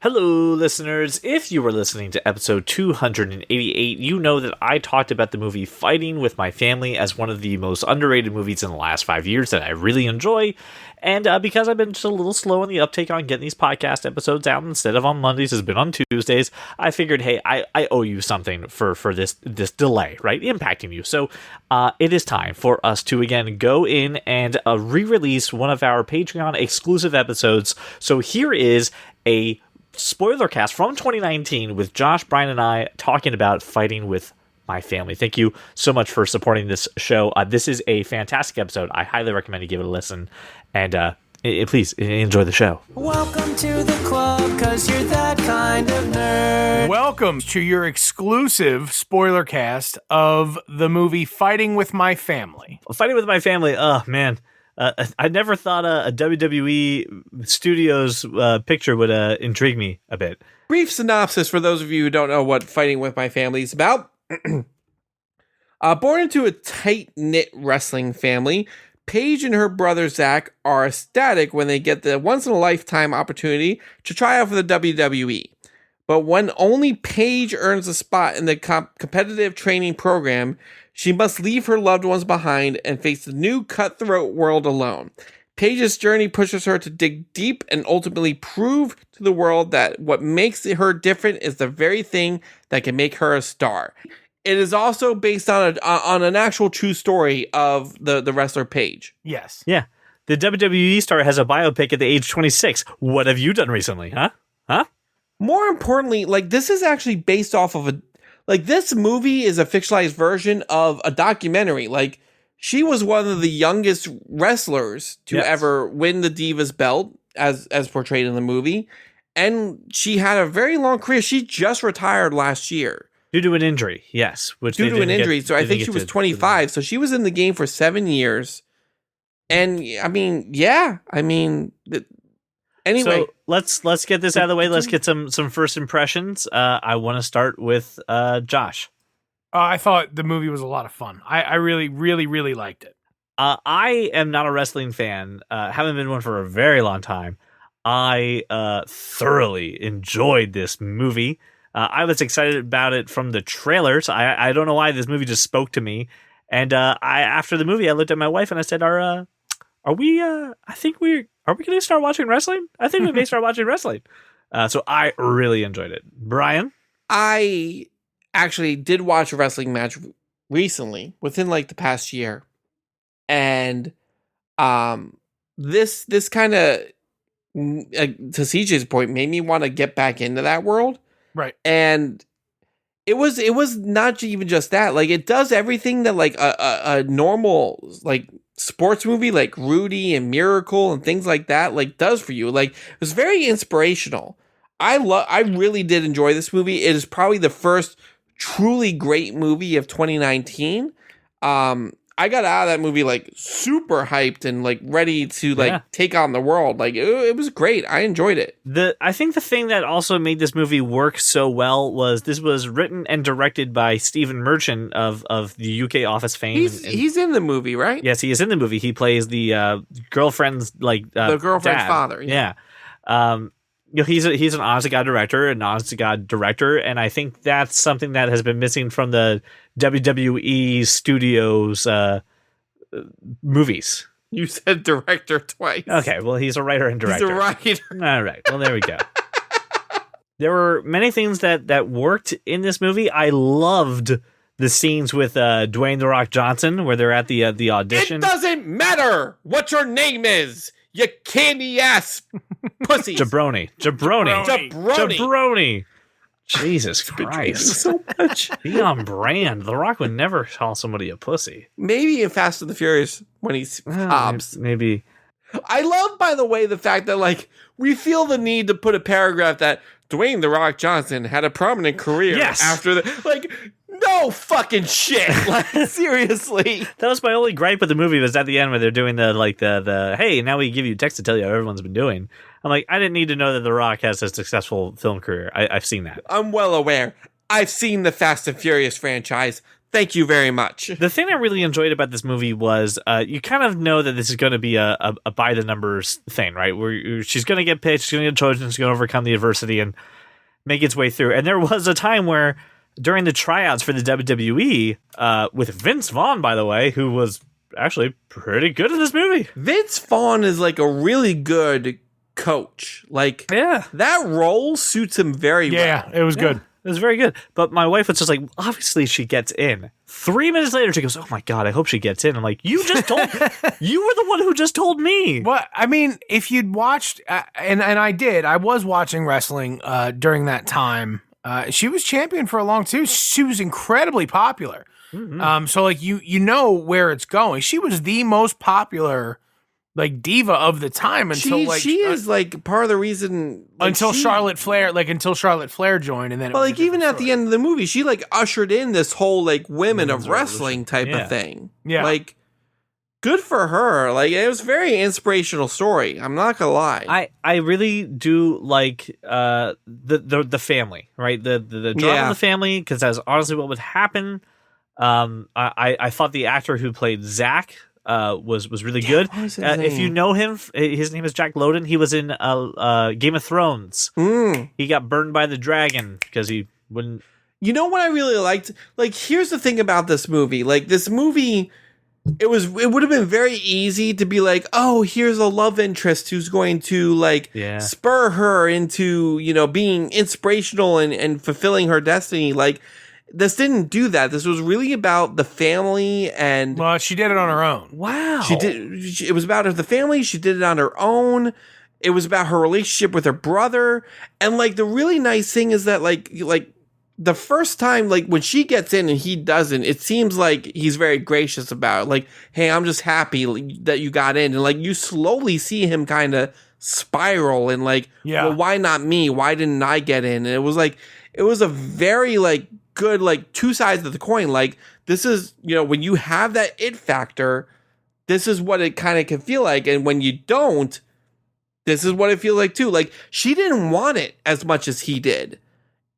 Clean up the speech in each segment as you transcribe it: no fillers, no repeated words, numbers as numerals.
Hello, listeners. If you were listening to episode 288, you know that I talked about the movie Fighting with My Family as one of the most underrated movies in the last 5 years that I really enjoy. And because I've been just a little slow in the uptake on getting these podcast episodes out, instead of on Mondays, it's been on Tuesdays, I figured, hey, I owe you something for this delay, right? Impacting you. So it is time for us to, again, go in and re-release one of our Patreon exclusive episodes. So here is a Spoilercast from 2019 with Josh, Brian, and I talking about Fighting with My Family. Thank you so much for supporting this show. This is a fantastic episode. I highly recommend you give it a listen. And please enjoy the show. Welcome to the club, 'cause you're that kind of nerd. Welcome to your exclusive Spoilercast of the movie Fighting with My Family. Fighting with My Family. Oh, man. I never thought a WWE Studios picture would intrigue me a bit. Brief synopsis for those of you who don't know what Fighting with My Family is about. Born into a tight-knit wrestling family, Paige and her brother Zach are ecstatic when they get the once-in-a-lifetime opportunity to try out for the WWE. But when only Paige earns a spot in the competitive training program, she must leave her loved ones behind and face the new cutthroat world alone. Paige's journey pushes her to dig deep and ultimately prove to the world that what makes her different is the very thing that can make her a star. It is also based on an actual true story of the wrestler Paige. Yes. Yeah. The WWE star has a biopic at the age 26. What have you done recently, huh? More importantly, this is actually based off of this movie is a fictionalized version of a documentary. She was one of the youngest wrestlers to ever win the Divas belt as portrayed in the movie. And she had a very long career. She just retired last year. Due to an injury, yes. Due to an injury. So I think she was 25. So she was in the game for 7 years. And anyway. So let's get this out of the way. Let's get some first impressions. I want to start with Josh. I thought the movie was a lot of fun. I really, really, really liked it. I am not a wrestling fan. Haven't been one for a very long time. I thoroughly enjoyed this movie. I was excited about it from the trailers. I don't know why this movie just spoke to me. And after the movie, I looked at my wife and I said, Are we going to start watching wrestling? I think we may start watching wrestling. So I really enjoyed it. Brian? I actually did watch a wrestling match recently, within the past year. And this kind of, to CJ's point, made me want to get back into that world. Right. And it was not even just that. It does everything that a normal sports movie like Rudy and Miracle and things like that does for you. It was very inspirational. I really did enjoy this movie. It is probably the first truly great movie of 2019. I got out of that movie super hyped and ready to take on the world. It was great. I enjoyed it. I think the thing that also made this movie work so well was this was written and directed by Stephen Merchant of the UK Office fame. He's in the movie, right? Yes, he is in the movie. He plays the girlfriend's the girlfriend's dad. father. Yeah. He's an honest to God director, and I think that's something that has been missing from the WWE Studios movies. You said director twice. Okay, well, he's a writer and director. He's a writer. All right, well, there we go. There were many things that worked in this movie. I loved the scenes with Dwayne "The Rock" Johnson, where they're at the audition. It doesn't matter what your name is, you candy ass pussy. Jabroni. Jesus Christ. So much. Be on brand. The Rock would never call somebody a pussy. Maybe in Fast and the Furious when he's Hobbs. Maybe. I love, by the way, the fact that we feel the need to put a paragraph that Dwayne "The Rock" Johnson had a prominent career after the no fucking shit. Seriously. That was my only gripe with the movie, was at the end where they're doing the hey, now we give you text to tell you how everyone's been doing. I'm I didn't need to know that The Rock has a successful film career. I've seen that. I'm well aware. I've seen the Fast and Furious franchise. Thank you very much. The thing I really enjoyed about this movie was you kind of know that this is going to be a by the numbers thing, right? Where she's going to get picked, she's going to get chosen, she's going to overcome the adversity and make its way through. And there was a time where during the tryouts for the WWE, with Vince Vaughn, by the way, who was actually pretty good in this movie. Vince Vaughn is like a really good coach. Like, that role suits him very well. Yeah, it was good. It was very good. But my wife was just like, obviously she gets in. 3 minutes later, she goes, oh my God, I hope she gets in. I'm like, you just told you were the one who just told me. Well, I mean, if you'd watched, and I did, I was watching wrestling during that time. She was champion for a long time. She was incredibly popular. Mm-hmm. So like you know where it's going. She was the most popular like diva of the time until she is like part of the reason until Charlotte Flair joined, and then but like even at the end of the movie she like ushered in this whole like women of wrestling type of thing. Yeah, like good for her. Like it was a very inspirational story. I'm not gonna lie. I really do like the family, right? The drama of the family, because that's honestly what would happen. I thought the actor who played Zach was really good. If you know him, his name is Jack Lowden. He was in Game of Thrones. He got burned by the dragon because he wouldn't. You know what I really liked? Like, here's the thing about this movie. Like, this movie, it would have been very easy to be like, oh, here's a love interest who's going to like spur her into, you know, being inspirational and fulfilling her destiny. Like, this didn't do that. This was really about the family and... Well, she did it on her own. Wow. It was about the family. She did it on her own. It was about her relationship with her brother. And, like, the really nice thing is that, like the first time, like, when she gets in and he doesn't, it seems like he's very gracious about it. Like, hey, I'm just happy that you got in. And, like, you slowly see him kind of spiral and, like, well, why not me? Why didn't I get in? And it was a very, like, good, like, two sides of the coin. Like, this is, you know, when you have that it factor, this is what it kind of can feel like. And when you don't, this is what it feels like too. Like, she didn't want it as much as he did.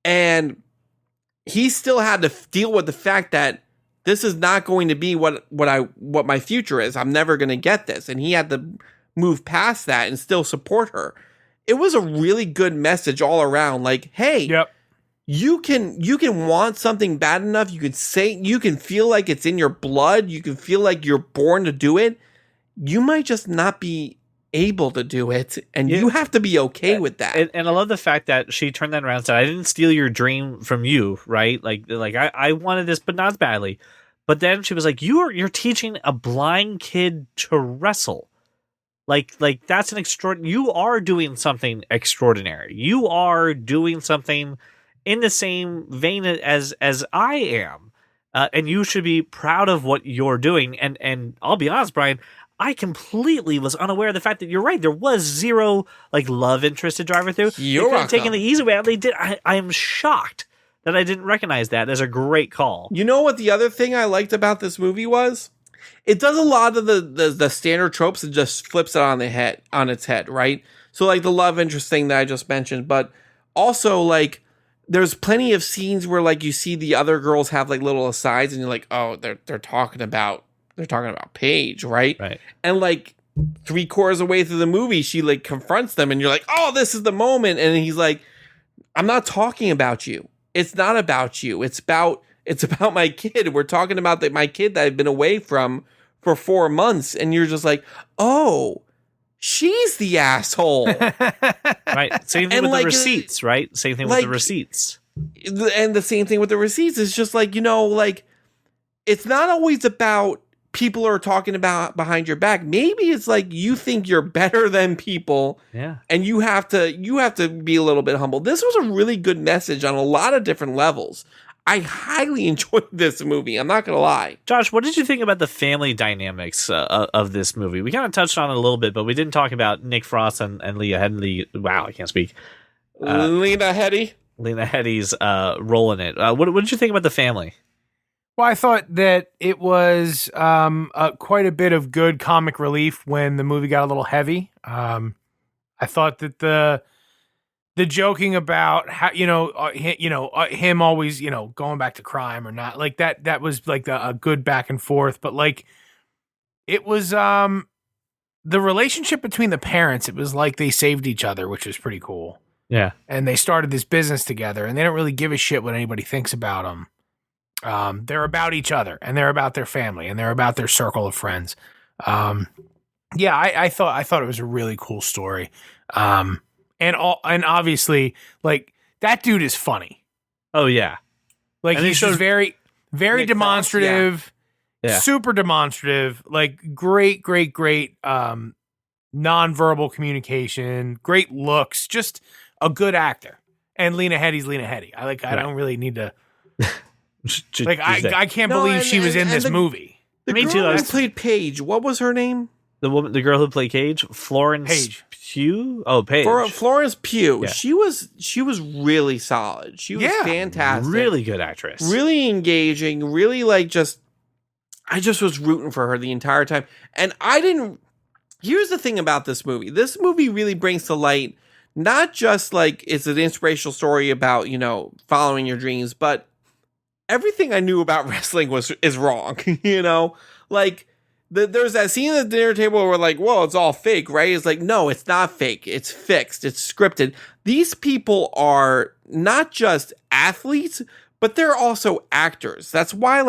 And he still had to deal with the fact that this is not going to be what my future is. I'm never going to get this. And he had to move past that and still support her. It was a really good message all around. Like, hey, you can want something bad enough. You can feel like it's in your blood. You can feel like you're born to do it. You might just not be able to do it. And you have to be okay with that. And I love the fact that she turned that around and said, I didn't steal your dream from you, right? Like I wanted this, but not badly. But then she was like, you're teaching a blind kid to wrestle. Like that's you are doing something extraordinary. You are doing something in the same vein as I am. And you should be proud of what you're doing. And I'll be honest, Brian, I completely was unaware of the fact that you're right. There was zero like love interest to drive her through. You're taking the easy way out. They did. I am shocked that I didn't recognize that as a great call. You know what the other thing I liked about this movie was? It does a lot of the standard tropes and just flips it on its head, right? So like the love interest thing that I just mentioned, but also like there's plenty of scenes where like you see the other girls have like little asides and you're like, oh, they're talking about Paige, right? Right. And like 3/4 of the way through the movie, she like confronts them and you're like, oh, this is the moment. And he's like, I'm not talking about you. It's not about you. It's about my kid. We're talking about my kid that I've been away from for 4 months. And you're just like, oh, she's the asshole. Right. Same thing with the receipts, right? Same thing with the receipts. And the same thing with the receipts is just like, you know, like it's not always about people are talking about behind your back. Maybe it's like you think you're better than people. Yeah. And you have to be a little bit humble. This was a really good message on a lot of different levels. I highly enjoyed this movie. I'm not going to lie. Josh, what did you think about the family dynamics of this movie? We kind of touched on it a little bit, but we didn't talk about Nick Frost and Leah Headey. Wow, I can't speak. Lena Headey. Lena Headey's role in it. What did you think about the family? Well, I thought that it was quite a bit of good comic relief when the movie got a little heavy. I thought that the the joking about how him always going back to crime or not, like that was like a good back and forth. But like it was the relationship between the parents. It was like they saved each other, which was pretty cool. Yeah, and they started this business together, and they don't really give a shit what anybody thinks about them. They're about each other, and they're about their family, and they're about their circle of friends. Yeah, I thought it was a really cool story. And obviously, like, that dude is funny. Oh yeah, like, and he's just very, very Nick demonstrative, Frost, Yeah. super demonstrative. Like, great, nonverbal communication, great looks, just a good actor. And Lena Headey's Lena Headey. I don't really need to. I can't believe she was in this movie. The Me girl too, who played Paige, what was her name? the girl who played Cage, Florence Pugh. Oh, Paige. Florence Pugh. Yeah. She was really solid. She was fantastic. Really good actress. Really engaging. Really I just was rooting for her the entire time. And here's the thing about this movie. This movie really brings to light not just like it's an inspirational story about, following your dreams, but everything I knew about wrestling is wrong, Like there's that scene at the dinner table where like, whoa, it's all fake, right? It's like, no, it's not fake. It's fixed. It's scripted. These people are not just athletes, but they're also actors. That's why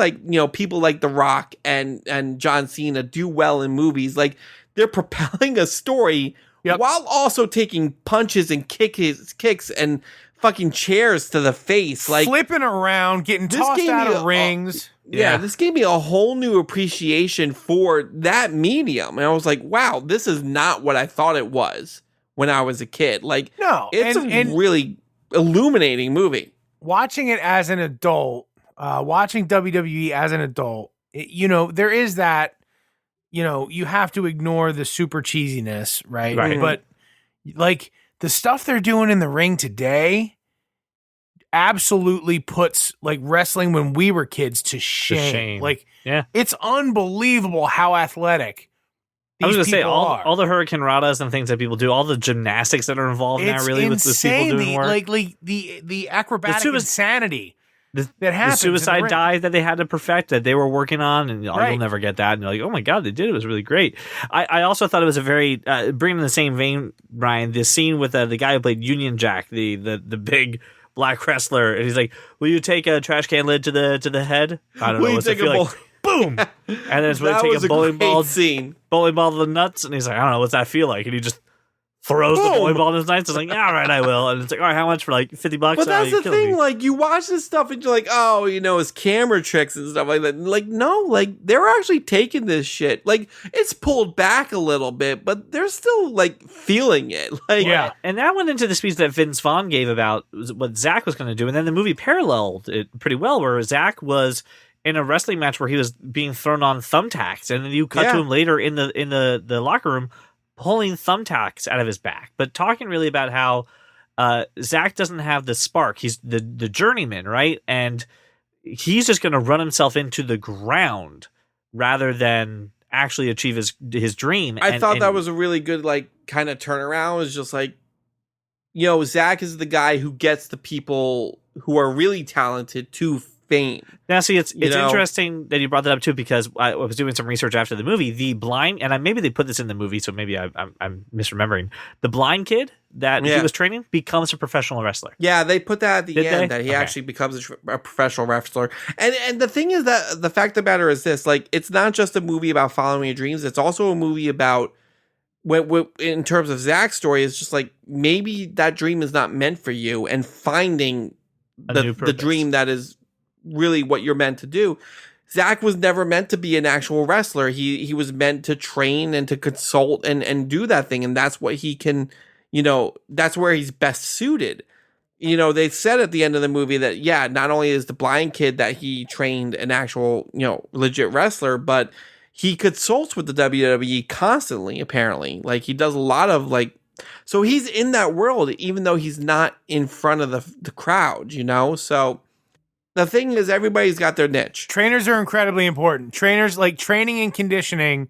people like The Rock and John Cena do well in movies. Like they're propelling a story while also taking punches and kicks and fucking chairs to the face, like flipping around, getting tossed out of rings. This gave me a whole new appreciation for that medium. And I was like, wow, this is not what I thought it was when I was a kid. Like, no, it's a really illuminating movie. Watching it as an adult, watching WWE as an adult, there is that, you have to ignore the super cheesiness, right? But like the stuff they're doing in the ring today absolutely puts like wrestling when we were kids to shame. Like, it's unbelievable how athletic I was these gonna say people are. all the Hurricane Radas and things that people do, all the gymnastics that are involved now, really, with people doing work. Like the acrobatic insanity that happens. The suicide dive that they had to perfect that they were working on, and you'll never get that. And you're like, oh my god, they did it. It was really great. I also thought it was a very bringing in the same vein, Ryan. The scene with the guy who played Union Jack, the big black wrestler, and he's like, "Will you take a trash can lid to the head?" I don't know. What's it feel like? Boom! And then it's when they take a bowling ball to the nuts, and he's like, "I don't know, what's that feel like?" And he just throws the bowling ball in his nuts. It's like, "Yeah, all right, I will." And it's like, "All right, how much for like $50?" But that's the thing. Like, you watch this stuff and you're like, "Oh, it's camera tricks and stuff like that." Like, no, like they're actually taking this shit. Like, it's pulled back a little bit, but they're still like feeling it. Like, and that went into the speech that Vince Vaughn gave about what Zach was going to do, and then the movie paralleled it pretty well, where Zach was in a wrestling match where he was being thrown on thumbtacks, and then you cut to him later in the locker room pulling thumbtacks out of his back, but talking really about how Zach doesn't have the spark. He's the journeyman, right? And he's just going to run himself into the ground rather than actually achieve his dream. I thought that was a really good like kind of turnaround. It's just like, Zach is the guy who gets the people who are really talented to fame. Now, see, it's interesting that you brought that up too, because I was doing some research after the movie. The blind, and maybe they put this in the movie, so maybe I'm misremembering. The blind kid that he was training becomes a professional wrestler. Yeah, they put that at the end that he actually becomes a professional wrestler. And the thing is that the fact of the matter is this: like, it's not just a movie about following your dreams; it's also a movie about in terms of Zach's story. It's just like maybe that dream is not meant for you, and finding the dream that is really what you're meant to do. Zach was never meant to be an actual wrestler. He was meant to train and to consult and do that thing. And that's what he can, that's where he's best suited. They said at the end of the movie that, not only is the blind kid that he trained an actual, legit wrestler, but he consults with the WWE constantly, apparently. Like, he does a lot of so he's in that world, even though he's not in front of the crowd, so the thing is, everybody's got their niche. Trainers are incredibly important. Trainers, like, training and conditioning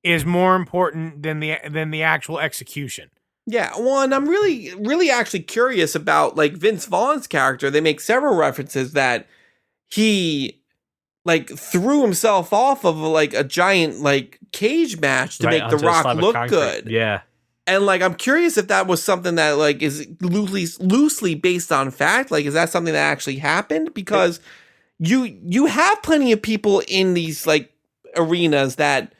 is more important than the actual execution. Yeah, well, and I'm really, really actually curious about like Vince Vaughn's character. They make several references that he like threw himself off of like a giant like cage match to Right, make The onto a Rock slab of look concrete. good. Yeah. And like I'm curious if that was something that like is loosely based on fact. Like, is that something that actually happened? Because you have plenty of people in these like arenas that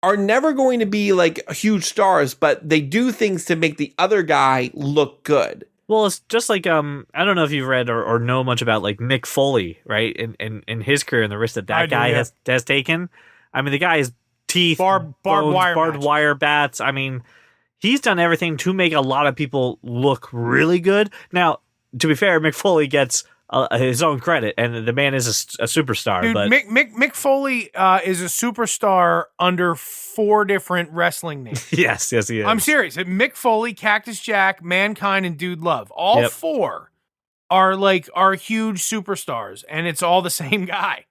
are never going to be like huge stars, but they do things to make the other guy look good. Well, it's just like I don't know if you've read or know much about like Mick Foley, right? In his career and the risk that I do, guy yeah. has taken. I mean, the guy's teeth, Barbed bones, wire barbed match. wire bats. I mean, he's done everything to make a lot of people look really good. Now, to be fair, Mick Foley gets his own credit, and the man is a superstar. Dude, but Mick Foley is a superstar under 4 different wrestling names. yes, he is. I'm serious. Mick Foley, Cactus Jack, Mankind, and Dude Love. All Yep. 4 are huge superstars, and it's all the same guy.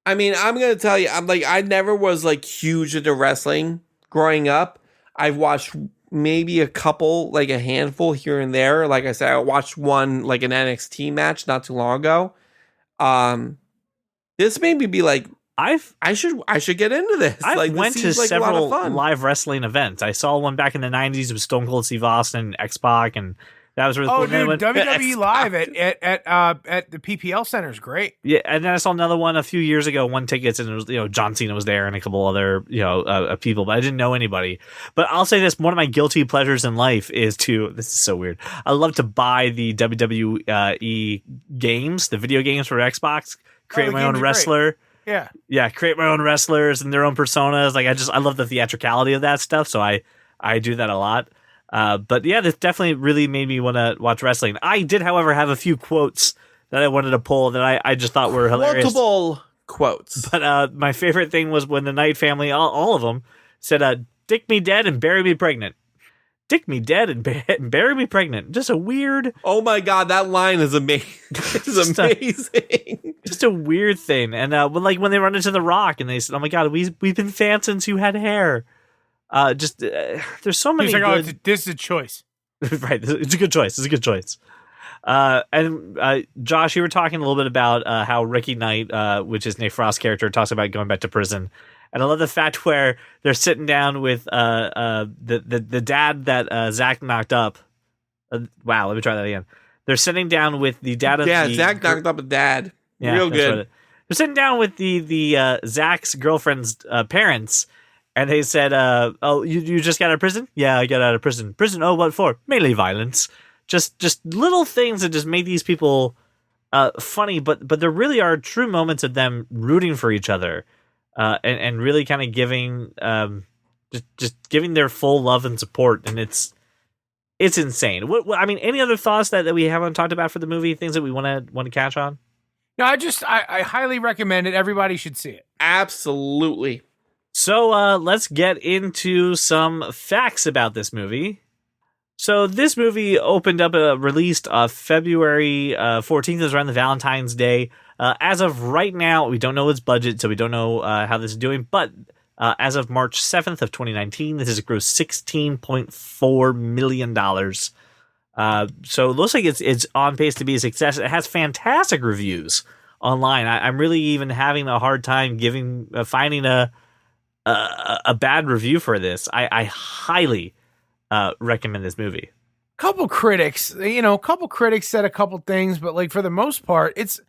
I mean, I'm gonna tell you, I never was like huge into wrestling growing up. I've watched maybe a couple, like a handful here and there. Like I said, I watched one like an NXT match not too long ago. This made me be like, I should get into this. I've Like, this went to seems like a lot several of fun. live wrestling events. I saw one back in the 90s with Stone Cold Steve Austin, X-Pac, and that was really cool. Oh, And then I dude, went- WWE Live at the PPL Center is great. Yeah, and then I saw another one a few years ago, won tickets, and it was, John Cena was there and a couple other, people, but I didn't know anybody. But I'll say this, one of my guilty pleasures in life is this is so weird. I love to buy the WWE games, the video games for Xbox, create the my own games are wrestler. Yeah. Yeah, create my own wrestlers and their own personas. Like I love the theatricality of that stuff, so I do that a lot. But yeah, this definitely really made me want to watch wrestling. I did, however, have a few quotes that I wanted to pull that I just thought were hilarious. Multiple quotes. But my favorite thing was when the Knight family, all of them, said, "Dick me dead and bury me pregnant." Dick me dead and bury me pregnant. Just a weird, Oh my god, that line is amazing. It's Just a- amazing. just a weird thing. And when they run into the Rock and they said, "Oh my god, we've been fans since you had hair." There's so many. He's like, good, this is a choice. right, it's a good choice. It's a good choice. And Josh, you were talking a little bit about how Ricky Knight, which is Nick Frost's character, talks about going back to prison. And I love the fact where they're sitting down with the dad that Zach knocked up. Wow, let me try that again. They're sitting down with the dad of Yeah, the Zach knocked up a dad. Real that's good. what they're sitting down with the Zach's girlfriend's parents, and they said, "Oh, you just got out of prison? Yeah, I got out of prison. Prison? Oh, what for? Mainly violence. Just little things that just make these people funny, but there really are true moments of them rooting for each other, and really kind of giving just giving their full love and support, and it's insane. What I mean, any other thoughts that we haven't talked about for the movie? Things that we want to catch on? No, I highly recommend it. Everybody should see it. Absolutely. So let's get into some facts about this movie. So this movie opened up, released February 14th. It was around the Valentine's Day. As of right now, we don't know its budget, so we don't know how this is doing. But as of March 7th of 2019, this has grossed $16.4 million. So it looks like it's on pace to be a success. It has fantastic reviews online. I'm really even having a hard time finding a bad review for this. I highly recommend this movie. Couple critics said a couple things, but like for the most part, it's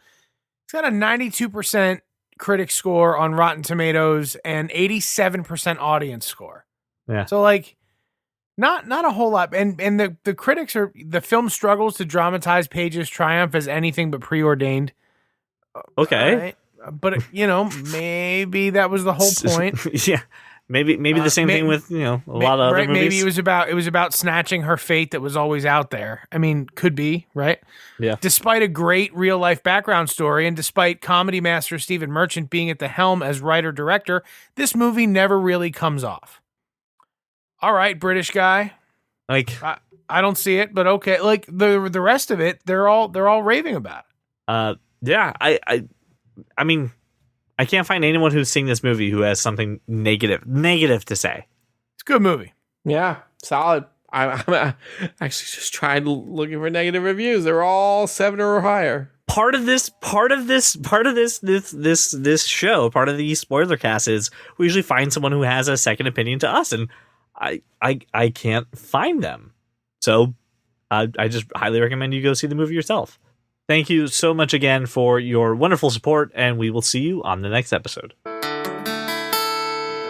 got a 92% critic score on Rotten Tomatoes and 87% audience score. Yeah. So like not a whole lot. And the critics the film struggles to dramatize Page's triumph as anything but preordained. Okay. Right? But maybe that was the whole point. Yeah. Maybe the same thing with a lot of other movies. Maybe it was about snatching her fate that was always out there. I mean, could be, right? Yeah. Despite a great real life background story, and despite comedy master Stephen Merchant being at the helm as writer director, this movie never really comes off. All right, British guy. Like I don't see it, but okay. Like the rest of it, they're all raving about it. Yeah. I mean, I can't find anyone who's seen this movie who has something negative to say. It's a good movie. Yeah, solid. I'm actually just trying looking for negative reviews. They're all 7 or higher. Part of this show, part of the Spoilercast is we usually find someone who has a second opinion to us, and I can't find them. So I just highly recommend you go see the movie yourself. Thank you so much again for your wonderful support, and we will see you on the next episode.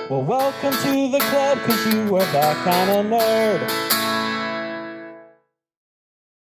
Well, welcome to the club, 'cause you are that kind of nerd.